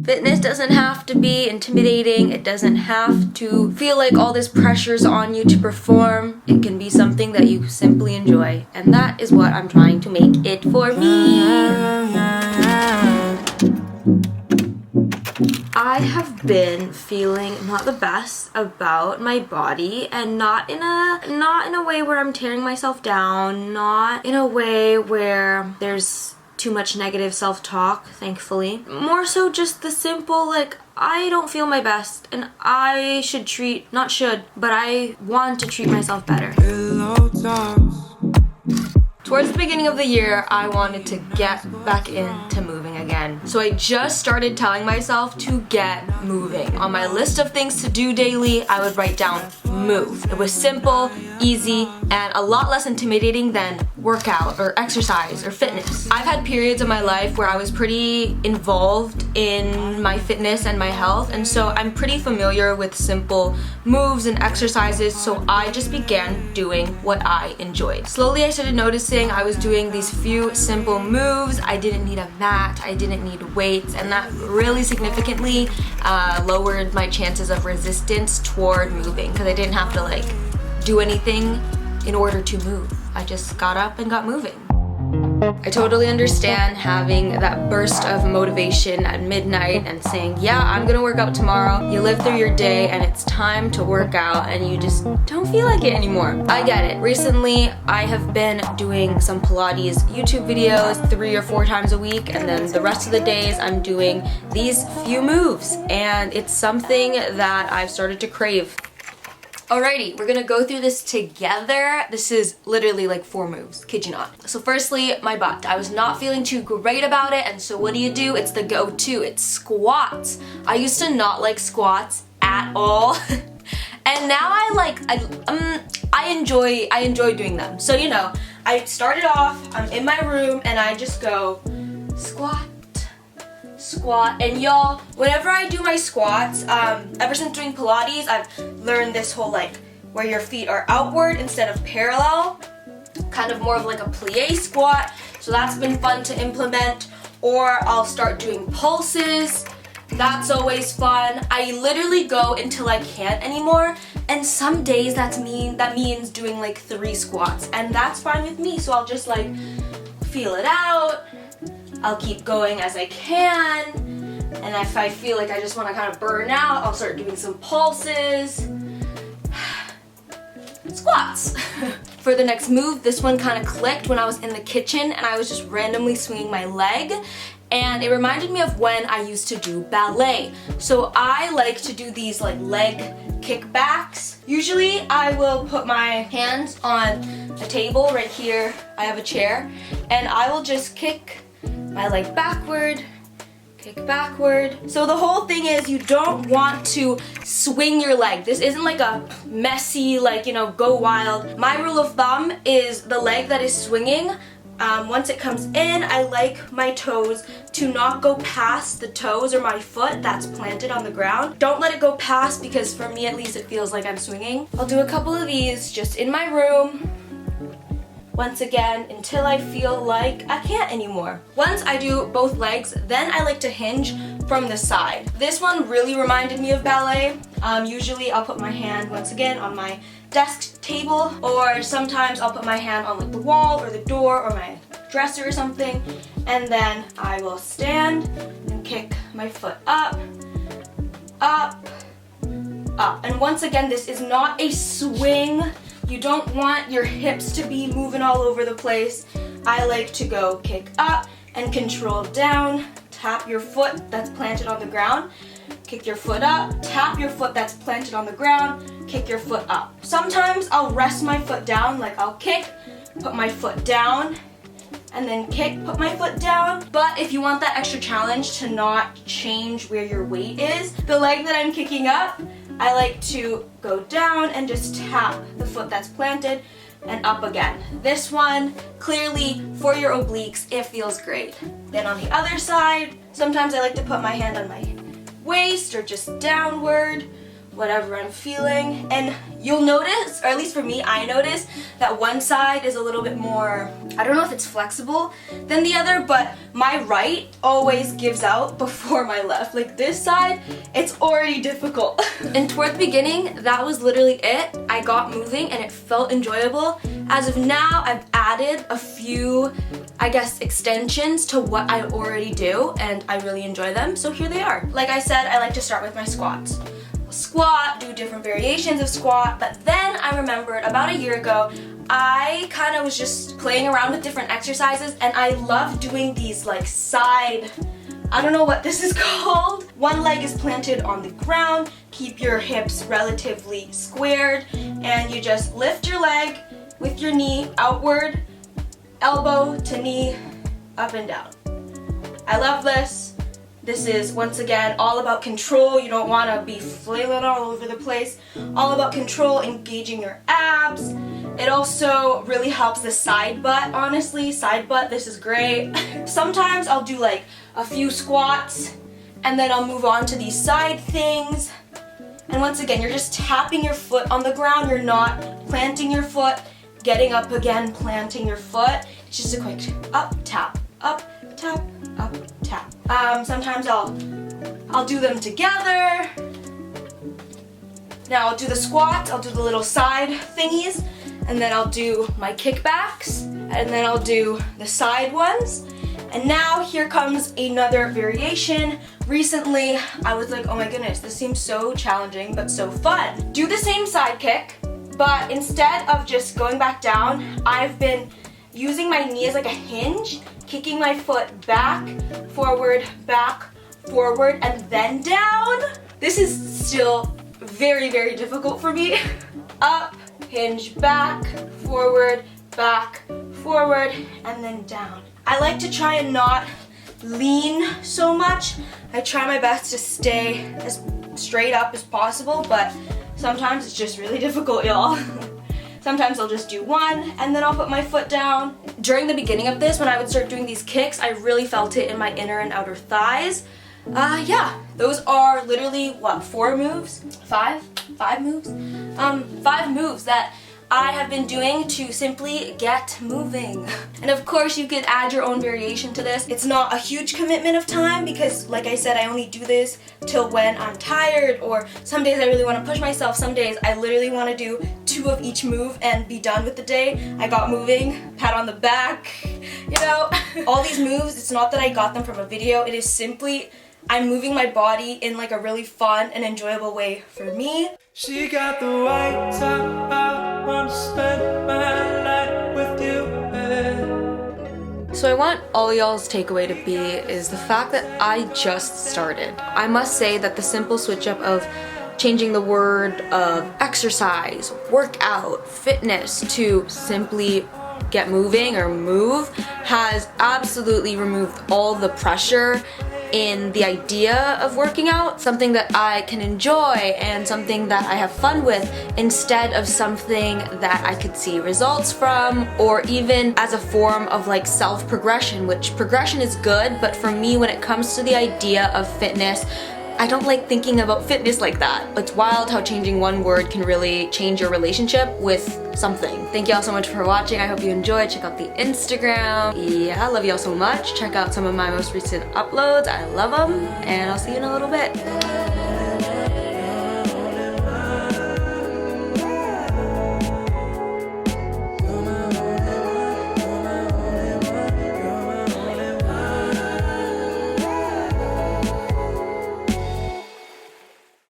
Fitness doesn't have to be intimidating. It doesn't have to feel like all this pressure's on you to perform. It can be something that you simply enjoy. And that is what I'm trying to make it for me. I have been feeling not the best about my body, and not in a way where I'm tearing myself down, not in a way where there's too much negative self-talk, thankfully. More so just the simple, like, I don't feel my best, and I should treat, not should, but I want to treat myself better. Towards the beginning of the year, I wanted to get back into moving again. So I just started telling myself to get moving. On my list of things to do daily, I would write down move. It was simple, easy, and a lot less intimidating than workout or exercise or fitness. I've had periods of my life where I was pretty involved in my fitness and my health, and so I'm pretty familiar with simple moves and exercises, so I just began doing what I enjoyed. Slowly I started noticing I was doing these few simple moves. I didn't need a mat, I didn't need weights, and that really significantly lowered my chances of resistance toward moving, because I didn't have to like do anything in order to move. I just got up and got moving. I totally understand having that burst of motivation at midnight and saying, yeah, I'm gonna work out tomorrow. You live through your day and it's time to work out and you just don't feel like it anymore. I get it. Recently, I have been doing some Pilates YouTube videos 3 or 4 times a week, and then the rest of the days I'm doing these few moves, and it's something that I've started to crave. Alrighty, we're gonna go through this together. This is literally like 4 moves, kid you not. So firstly, my butt. I was not feeling too great about it, and so what do? It's the go-to, it's squats. I used to not like squats at all. And now I enjoy doing them. So you know, I started off, I'm in my room and I just go squat, squat, and y'all, whenever I do my squats, ever since doing Pilates, I've learned this whole like where your feet are outward instead of parallel, kind of more of like a plie squat, so that's been fun to implement. Or I'll start doing pulses, that's always fun. I literally go until I can't anymore, and some days that means doing like 3 squats, and that's fine with me. So I'll just like feel it out. I'll keep going as I can, and if I feel like I just want to kind of burn out, I'll start doing some pulses. Squats. For the next move, this one kind of clicked when I was in the kitchen and I was just randomly swinging my leg, and it reminded me of when I used to do ballet. So I like to do these like leg kickbacks. Usually I will put my hands on a table right here. I have a chair, and I will just kick my leg backward, kick backward. So the whole thing is you don't want to swing your leg. This isn't like a messy, like, you know, go wild. My rule of thumb is the leg that is swinging, once it comes in, I like my toes to not go past the toes or my foot that's planted on the ground. Don't let it go past, because for me at least it feels like I'm swinging. I'll do a couple of these just in my room. Once again, until I feel like I can't anymore. Once I do both legs, then I like to hinge from the side. This one really reminded me of ballet. Usually I'll put my hand, once again, on my desk table, or sometimes I'll put my hand on like the wall or the door or my dresser or something, and then I will stand and kick my foot up, up, up. And once again, this is not a swing. You don't want your hips to be moving all over the place. I like to go kick up and control down, tap your foot that's planted on the ground, kick your foot up, tap your foot that's planted on the ground, kick your foot up. Sometimes I'll rest my foot down, like I'll kick, put my foot down, and then kick, put my foot down. But if you want that extra challenge to not change where your weight is, the leg that I'm kicking up, I like to go down and just tap the foot that's planted and up again. This one, clearly for your obliques, it feels great. Then on the other side, sometimes I like to put my hand on my waist or just downward, whatever I'm feeling. And you'll notice, or at least for me, I notice that one side is a little bit more, I don't know if it's flexible than the other, but my right always gives out before my left. Like this side, it's already difficult. And toward the beginning, that was literally it. I got moving and it felt enjoyable. As of now, I've added a few, I guess, extensions to what I already do, and I really enjoy them, so here they are. Like I said, I like to start with my squats. Squat, do different variations of squat, but then I remembered about a year ago, I kind of was just playing around with different exercises, and I love doing these like side, I don't know what this is called. One leg is planted on the ground, keep your hips relatively squared, and you just lift your leg with your knee outward, elbow to knee, up and down. I love this. This is, once again, all about control. You don't want to be flailing all over the place. All about control, engaging your abs. It also really helps the side butt, honestly. Side butt, this is great. Sometimes I'll do like a few squats, and then I'll move on to these side things. And once again, you're just tapping your foot on the ground. You're not planting your foot, getting up again, planting your foot. It's just a quick up, tap, up, tap, up, tap. Sometimes I'll do them together. Now I'll do the squats, I'll do the little side thingies, and then I'll do my kickbacks, and then I'll do the side ones. And now here comes another variation. Recently, I was like, oh my goodness, this seems so challenging, but so fun. Do the same side kick, but instead of just going back down, I've been using my knee as like a hinge, kicking my foot back, forward, and then down. This is still very, very difficult for me. Up, hinge, back, forward, and then down. I like to try and not lean so much. I try my best to stay as straight up as possible, but sometimes it's just really difficult, y'all. Sometimes I'll just do one, and then I'll put my foot down. During the beginning of this, when I would start doing these kicks, I really felt it in my inner and outer thighs. Yeah, those are literally, what, 4 moves? 5 moves? 5 moves that I have been doing to simply get moving. And of course you could add your own variation to this. It's not a huge commitment of time because, like I said, I only do this till when I'm tired, or some days I really want to push myself. Some days I literally want to do 2 of each move and be done with the day. I got moving, pat on the back, you know. All these moves, it's not that I got them from a video. It is simply I'm moving my body in like a really fun and enjoyable way for me. She got the white top, I want to spend my life with you, babe. So I want all y'all's takeaway to be is the fact that I just started. I must say that the simple switch up of changing the word of exercise, workout, fitness to simply get moving or move has absolutely removed all the pressure in the idea of working out, something that I can enjoy and something that I have fun with instead of something that I could see results from, or even as a form of like self-progression, which progression is good, but for me when it comes to the idea of fitness, I don't like thinking about fitness like that. It's wild how changing one word can really change your relationship with something. Thank y'all so much for watching. I hope you enjoyed. Check out the Instagram. Yeah, I love y'all so much. Check out some of my most recent uploads. I love them. And I'll see you in a little bit.